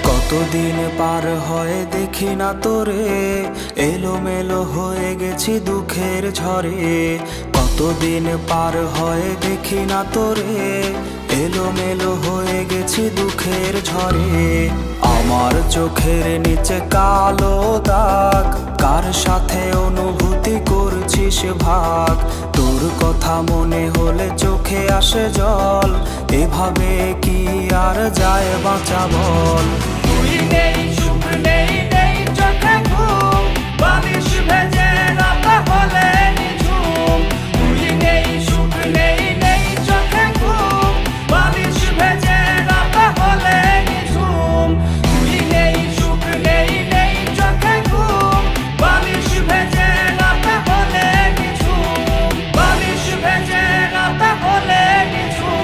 কতদিন পার হয় দেখি না তোরে, এলোমেলো হয়ে গেছি দুঃখের ঝড়ে। কতদিন পার হয় দেখি না তোরে, এলোমেলো হয়ে গেছি দুঃখের ঝড়ে। আমার চোখের নিচে কালো দাগ, কার সাথে অনুভূতি করছিস ভাগ। তোর কথা মনে হলে চোখে আসে জল, এভাবে কি আর যায় বাঁচা বল। তুই নেই, সুখ নেই, নেই চোখে ঘুম, বালিশ ভেজে রাত হলে নিঝুম। তুই নেই, সুখ নেই, নেই চোখে ঘুম, বালিশ ভেজে রাত হলে নিঝুম। তুই নেই, সুখ নেই, নেই চোখে ঘুম, বালিশ ভেজে রাত হলে নিঝুম। বালিশ ভেজে রাত হলে নিঝুম।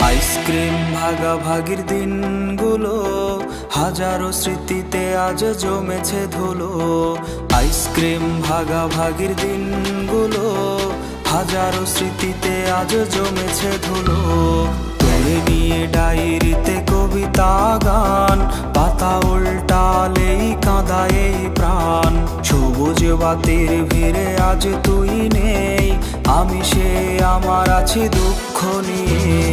আইসক্রিম ভাগাভাগির দিনগুলো হাজারো স্মৃতিতে আজ জমেছে ধুলো। আইসক্রিম ভাগাভাগির দিনগুলো হাজারো স্মৃতিতে আজ জমেছে ধুলো। তোরে নিয়ে ডায়েরিতে কবিতা গান, পাতা উল্টালেই কাঁদায় এই প্রাণ। সবুজ বাতির ভিড়ে আজ তুই নেই, আমি সে আমার আছি দুঃখ নিয়ে।